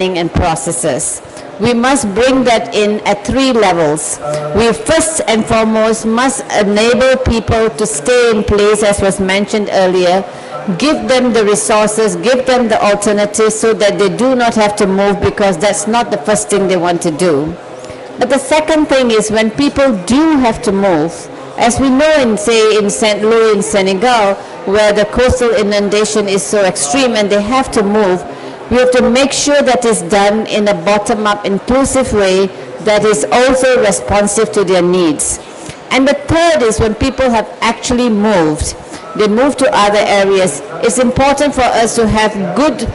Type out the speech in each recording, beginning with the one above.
and processes. We must bring that in at 3 levels. We first and foremost must enable people to stay in place, as was mentioned earlier, give them the resources, give them the alternatives so that they do not have to move, because that's not the first thing they want to do. But the second thing is, when people do have to move, as we know in, say, in St. Louis in Senegal, where the coastal inundation is so extreme and they have to move, we have to make sure that it's done in a bottom-up, inclusive way that is also responsive to their needs. And the third is, when people have actually moved, they move to other areas, it's important for us to have good,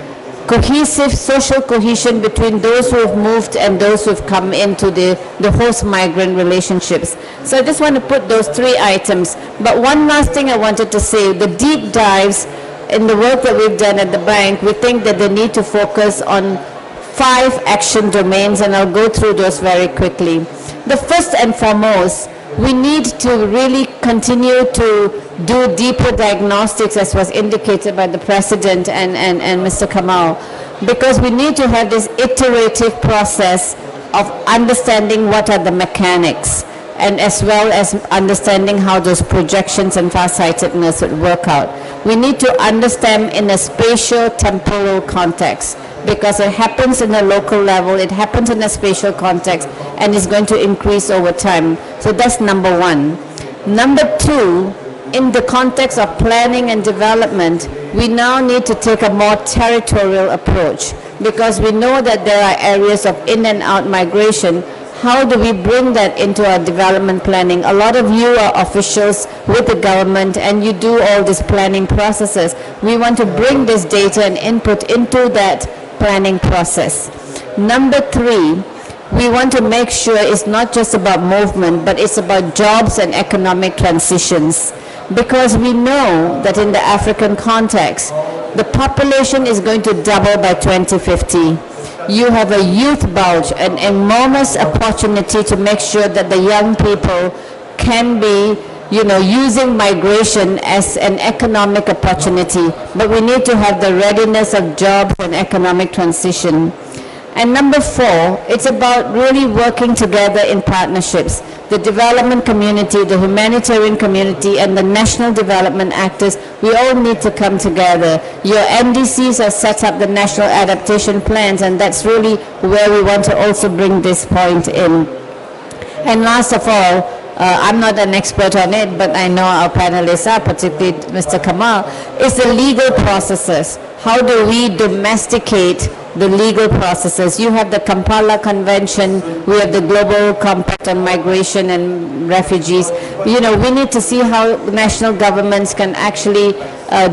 cohesive social cohesion between those who have moved and those who have come into the host-migrant relationships. So I just want to put those 3 items. But one last thing I wanted to say, the deep dives in the work that we've done at the bank, we think that they need to focus on 5 action domains, and I'll go through those very quickly. The first and foremost, we need to really continue to do deeper diagnostics, as was indicated by the President and Mr. Kamal, because we need to have this iterative process of understanding what are the mechanics, and as well as understanding how those projections and farsightedness would work out. We need to understand in a spatial temporal context, because it happens in a local level, it happens in a spatial context, and is going to increase over time. So that's number 1. Number 2, in the context of planning and development, we now need to take a more territorial approach, because we know that there are areas of in and out migration. How do we bring that into our development planning? A lot of you are officials with the government and you do all these planning processes. We want to bring this data and input into that planning process. Number 3, we want to make sure it's not just about movement, but it's about jobs and economic transitions. Because we know that in the African context, the population is going to double by 2050. You have a youth bulge, an enormous opportunity to make sure that the young people can be, using migration as an economic opportunity. But we need to have the readiness of jobs and economic transition. And number 4, it's about really working together in partnerships. The development community, the humanitarian community, and the national development actors, we all need to come together. Your NDCs have set up the national adaptation plans, and that's really where we want to also bring this point in. And last of all, I'm not an expert on it, but I know our panelists are, particularly Mr. Kamal, is the legal processes. How do we domesticate the legal processes? You have the Kampala Convention, we have the Global Compact on Migration and Refugees. We need to see how national governments can actually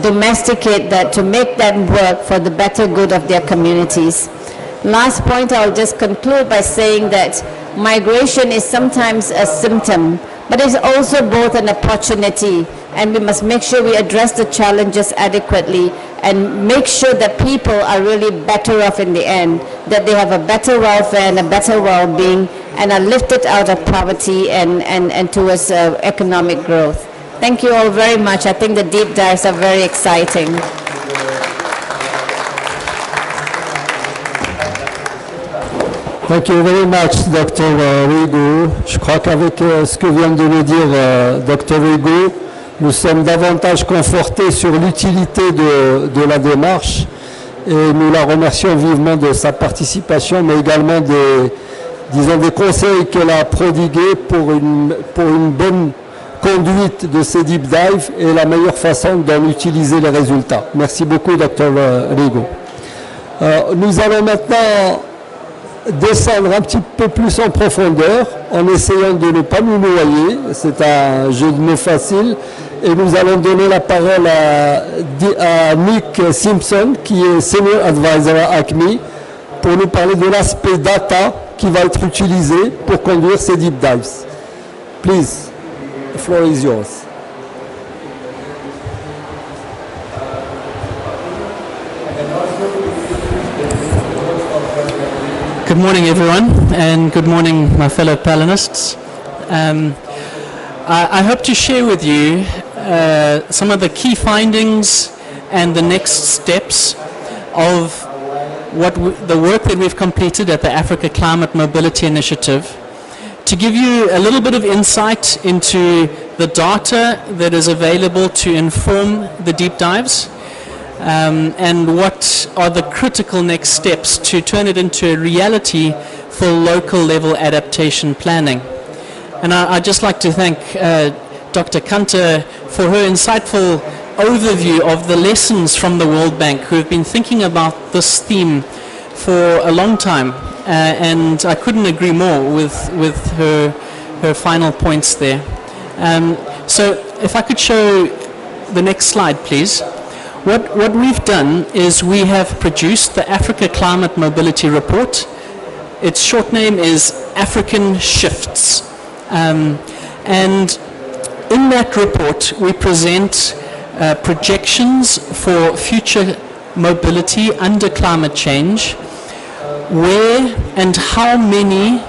domesticate that to make that work for the better good of their communities. Last point, I'll just conclude by saying that migration is sometimes a symptom, but it's also both an opportunity, and we must make sure we address the challenges adequately and make sure that people are really better off in the end, that they have a better welfare and a better well-being and are lifted out of poverty and towards economic growth. Thank you all very much. I think the deep dives are very exciting. Thank you very much, Dr. Rigo. Je crois qu'avec ce que vient de nous dire Dr. Rigo, nous sommes davantage confortés sur l'utilité de la démarche et nous la remercions vivement de sa participation, mais également des conseils qu'elle a prodigués pour une bonne conduite de ces deep dives et la meilleure façon d'en utiliser les résultats. Merci beaucoup, Dr. Rigo. Nous allons maintenant descendre un petit peu plus en profondeur en essayant de ne pas nous noyer. C'est un jeu de mots facile et nous allons donner la parole à Nick Simpson qui est Senior Advisor à ACME pour nous parler de l'aspect data qui va être utilisé pour conduire ces deep dives. Please, the floor is yours. Good morning, everyone, and good morning, my fellow panelists. I hope to share with you some of the key findings and the next steps of the work that we've completed at the Africa Climate Mobility Initiative, to give you a little bit of insight into the data that is available to inform the deep dives, and what are the critical next steps to turn it into a reality for local level adaptation planning. And I'd just like to thank Dr. Kanta for her insightful overview of the lessons from the World Bank, who have been thinking about this theme for a long time. And I couldn't agree more with her final points there. So if I could show the next slide, please. What we've done is we have produced the Africa Climate Mobility Report. Its short name is African Shifts. And in that report, we present projections for future mobility under climate change, where and how many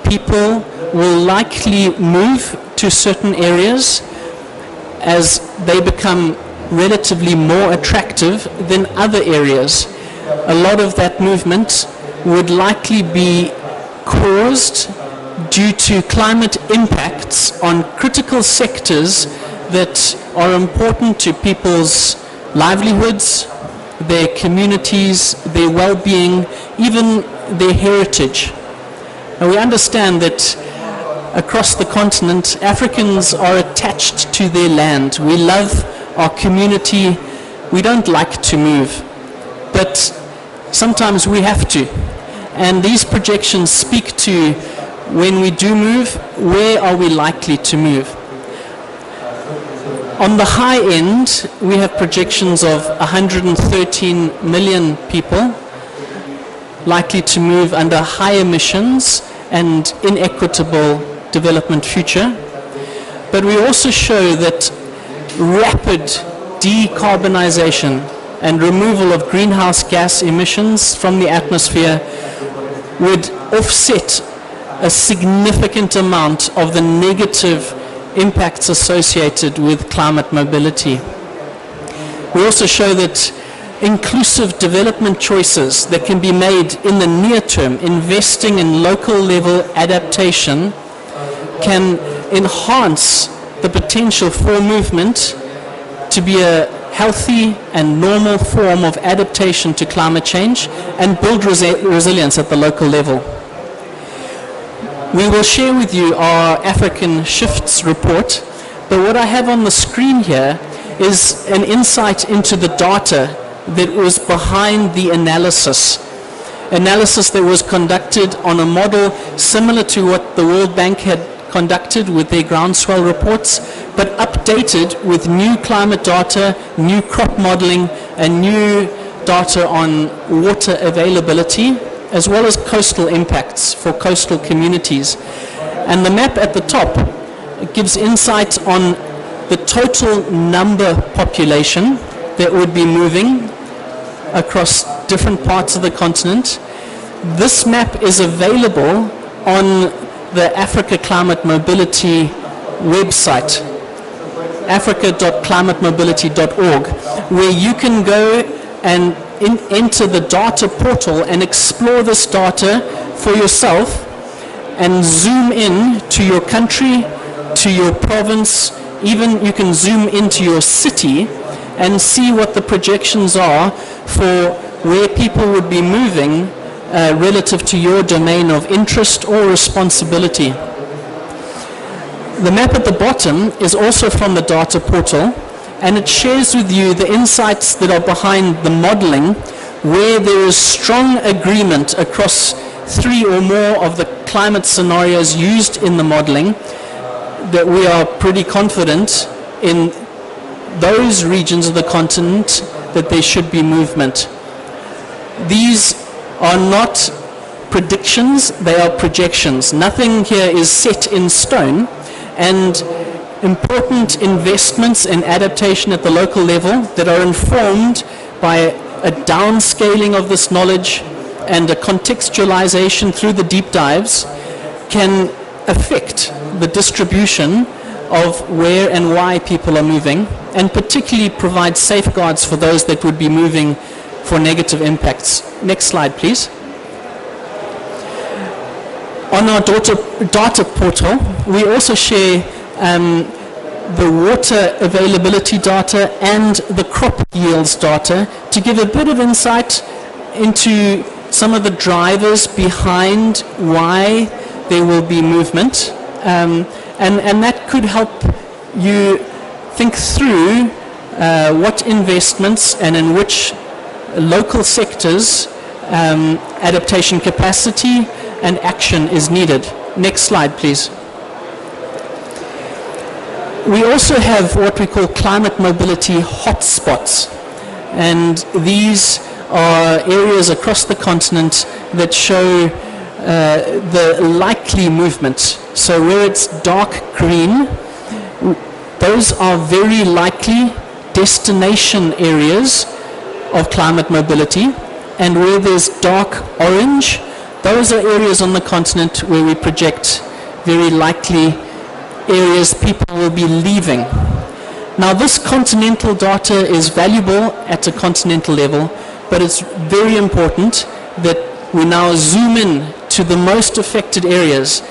people will likely move to certain areas as they become relatively more attractive than other areas. A lot of that movement would likely be caused due to climate impacts on critical sectors that are important to people's livelihoods, their communities, their well-being, even their heritage. And we understand that across the continent, Africans are attached to their land. We love our community. We don't like to move, but sometimes we have to. And these projections speak to, when we do move, where are we likely to move? On the high end, we have projections of 113 million people likely to move under high emissions and inequitable development future. But we also show that rapid decarbonization and removal of greenhouse gas emissions from the atmosphere would offset a significant amount of the negative impacts associated with climate mobility. We also show that inclusive development choices that can be made in the near term, investing in local level adaptation, can enhance the potential for movement to be a healthy and normal form of adaptation to climate change and build resilience at the local level. We will share with you our African Shifts report, but what I have on the screen here is an insight into the data that was behind the analysis that was conducted on a model similar to what the World Bank had conducted with their groundswell reports, but updated with new climate data, new crop modeling, and new data on water availability, as well as coastal impacts for coastal communities. And the map at the top gives insight on the total number population that would be moving across different parts of the continent. This map is available on the Africa Climate Mobility website, africa.climatemobility.org, where you can go and enter the data portal and explore this data for yourself and zoom in to your country, to your province, even you can zoom into your city and see what the projections are for where people would be moving relative to your domain of interest or responsibility. The map at the bottom is also from the data portal, and it shares with you the insights that are behind the modeling, where there is strong agreement across 3 or more of the climate scenarios used in the modeling, that we are pretty confident in those regions of the continent that there should be movement. These are not predictions, they are projections. Nothing here is set in stone, and important investments in adaptation at the local level that are informed by a downscaling of this knowledge and a contextualization through the deep dives can affect the distribution of where and why people are moving, and particularly provide safeguards for those that would be moving for negative impacts. Next slide, please. On our data portal, we also share the water availability data and the crop yields data to give a bit of insight into some of the drivers behind why there will be movement. And that could help you think through what investments and in which local sectors adaptation capacity and action is needed. Next slide, please. We also have what we call climate mobility hotspots, and these are areas across the continent that show the likely movement. So where it's dark green, those are very likely destination areas of climate mobility, and where there's dark orange, those are areas on the continent where we project very likely areas people will be leaving. Now this continental data is valuable at a continental level, but it's very important that we now zoom in to the most affected areas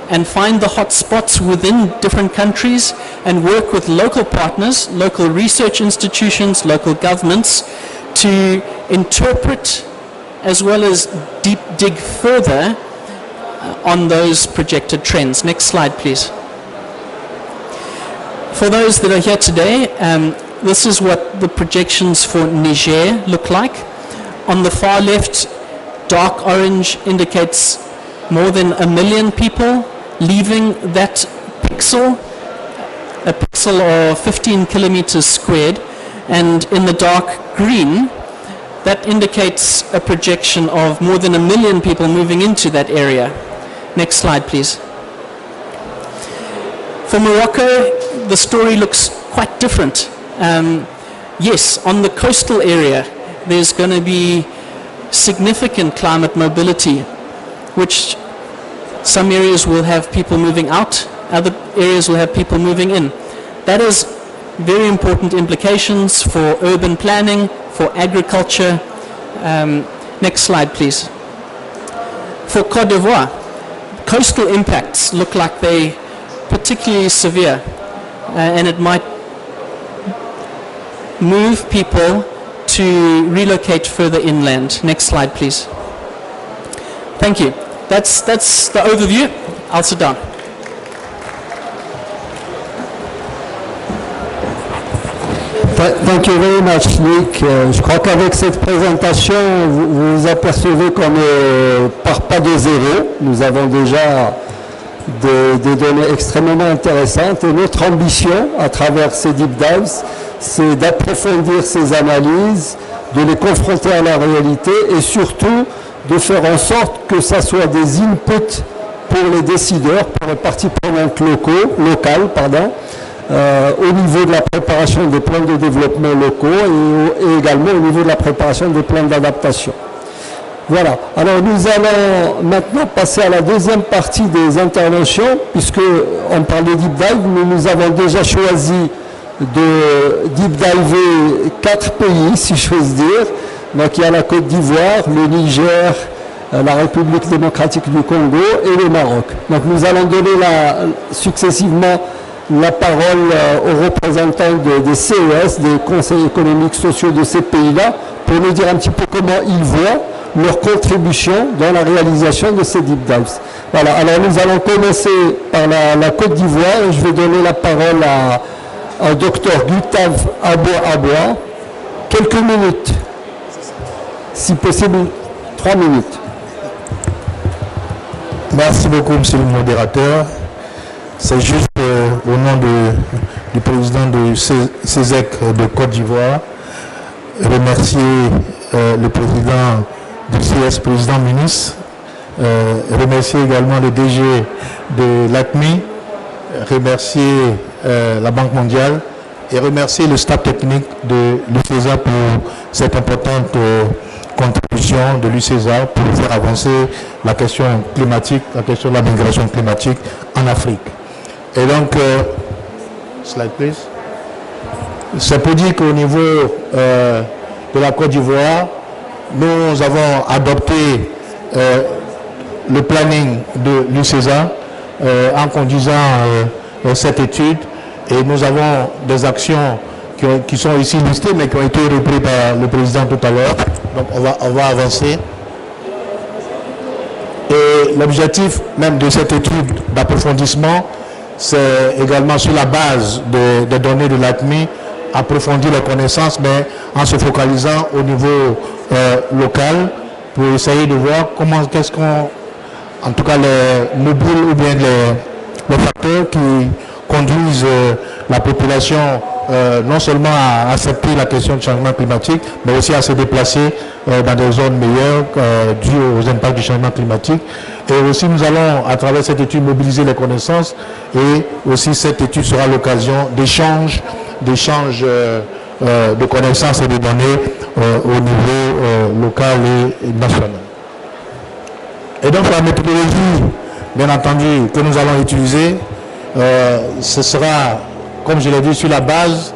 and find the hot spots within different countries and work with local partners, local research institutions, local governments to interpret as well as deep dig further on those projected trends. Next slide, please. For those that are here today, this is what the projections for Niger look like. On the far left, dark orange indicates more than 1 million people leaving that pixel, a pixel or 15 kilometers squared, and in the dark green, that indicates a projection of more than 1 million people moving into that area. Next slide, please. For Morocco, the story looks quite different. Yes, on the coastal area, there's going to be significant climate mobility, which some areas will have people moving out, other areas will have people moving in. That has very important implications for urban planning, for agriculture. Next slide, please. For Côte d'Ivoire, coastal impacts look like they particularly severe, and it might move people to relocate further inland. Next slide, please. Thank you. That's the overview. I'll sit down. Thank you very much, Nick. Je crois qu'avec cette présentation, vous apercevez qu'on ne part pas de zéro. Nous avons déjà des données extrêmement intéressantes, et notre ambition à travers ces deep dives, c'est d'approfondir ces analyses, de les confronter à la réalité et surtout de faire en sorte que ça soit des inputs pour les décideurs, pour les parties prenantes locales, au niveau de la préparation des plans de développement locaux et également au niveau de la préparation des plans d'adaptation. Voilà, alors nous allons maintenant passer à la deuxième partie des interventions, puisqu'on parle de deep dive, mais nous avons déjà choisi de deep diver 4 pays, si j'ose dire. Donc il y a la Côte d'Ivoire, le Niger, la République démocratique du Congo et le Maroc. Donc nous allons donner successivement la parole aux représentants des CES, des conseils économiques sociaux de ces pays-là, pour nous dire un petit peu comment ils voient leur contribution dans la réalisation de ces deep dives. Voilà, alors nous allons commencer par la Côte d'Ivoire et je vais donner la parole à Dr Gustave Aboua. Quelques minutes, si possible 3 minutes. Merci beaucoup, monsieur le modérateur. C'est juste au nom du président du CESEC de Côte d'Ivoire, remercier le président du CS, président ministre, remercier également le DG de l'ACMI, remercier la Banque mondiale et remercier le staff technique de l'UCESA pour cette importante contribution de l'UCESA pour faire avancer la question climatique, la question de la migration climatique en Afrique. Et donc, slide please. C'est pour dire qu'au niveau de la Côte d'Ivoire, nous avons adopté le planning de l'UCESA en conduisant cette étude, et nous avons des actions qui sont ici listées mais qui ont été reprises par le président tout à l'heure. Donc on va avancer. Et l'objectif même de cette étude d'approfondissement, c'est également sur la base des données de l'ACMI, approfondir les connaissances, mais en se focalisant au niveau local, pour essayer de voir comment, qu'est-ce qu'on, en tout cas les mobiles ou bien les facteurs qui conduisent la population non seulement à accepter la question du changement climatique, mais aussi à se déplacer dans des zones meilleures dues aux impacts du changement climatique. Et aussi nous allons, à travers cette étude, mobiliser les connaissances, et aussi cette étude sera l'occasion d'échanges de connaissances et de données au niveau local et national. Et donc la méthodologie, bien entendu, que nous allons utiliser, ce sera, comme je l'ai dit, sur la base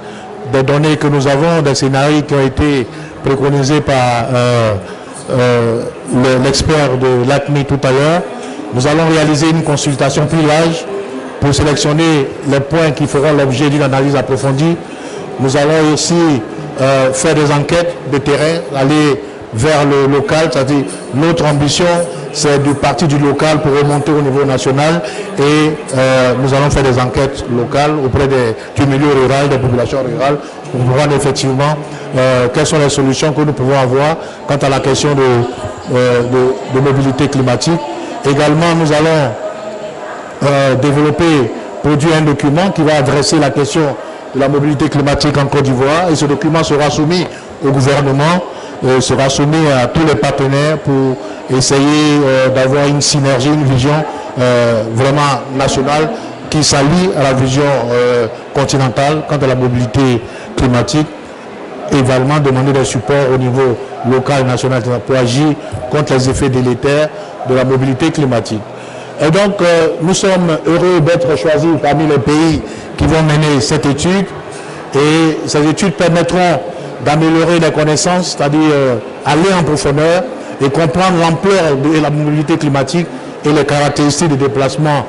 des données que nous avons, des scénarios qui ont été préconisés par l'expert de l'ACMI tout à l'heure. Nous allons réaliser une consultation plus large pour sélectionner les points qui feront l'objet d'une analyse approfondie. Nous allons aussi faire des enquêtes de terrain, aller vers le local, c'est-à-dire notre ambition, c'est de partir du local pour remonter au niveau national, et nous allons faire des enquêtes locales auprès du milieu rural, des populations rurales, pour voir effectivement quelles sont les solutions que nous pouvons avoir quant à la question de mobilité climatique. Également, nous allons développer, produire un document qui va adresser la question de la mobilité climatique en Côte d'Ivoire, et ce document sera soumis au gouvernement, sera soumis à tous les partenaires pour essayer d'avoir une synergie, une vision vraiment nationale qui s'allie à la vision continentale quant à la mobilité climatique. Également demander des supports au niveau local et national pour agir contre les effets délétères de la mobilité climatique. Et donc nous sommes heureux d'être choisis parmi les pays qui vont mener cette étude, et ces études permettront d'améliorer les connaissances, c'est-à-dire aller en profondeur et comprendre l'ampleur de la mobilité climatique et les caractéristiques des déplacements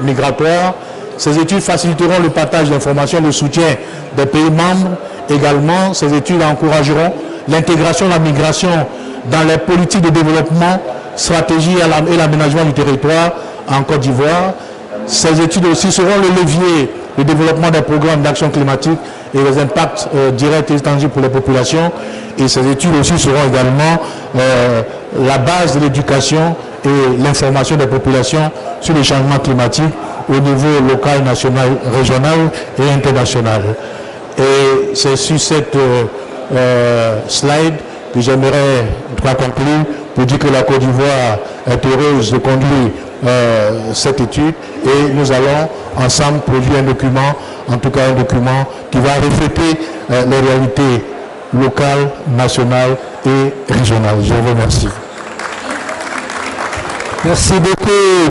migratoires. Ces études faciliteront le partage d'informations, le soutien des pays membres. Également, ces études encourageront l'intégration de la migration dans les politiques de développement, stratégie et l'aménagement du territoire en Côte d'Ivoire. Ces études aussi seront le levier du développement des programmes d'action climatique et les impacts directs et tangibles pour les populations. Et ces études aussi seront également la base de l'éducation et l'information des populations sur les changements climatiques au niveau local, national, régional et international. Et c'est sur cette slide que j'aimerais conclure pour dire que la Côte d'Ivoire est heureuse de conduire cette étude, et nous allons ensemble produire un document, en tout cas un document qui va refléter les réalités locales, nationales et régionales. Je vous remercie. Merci beaucoup.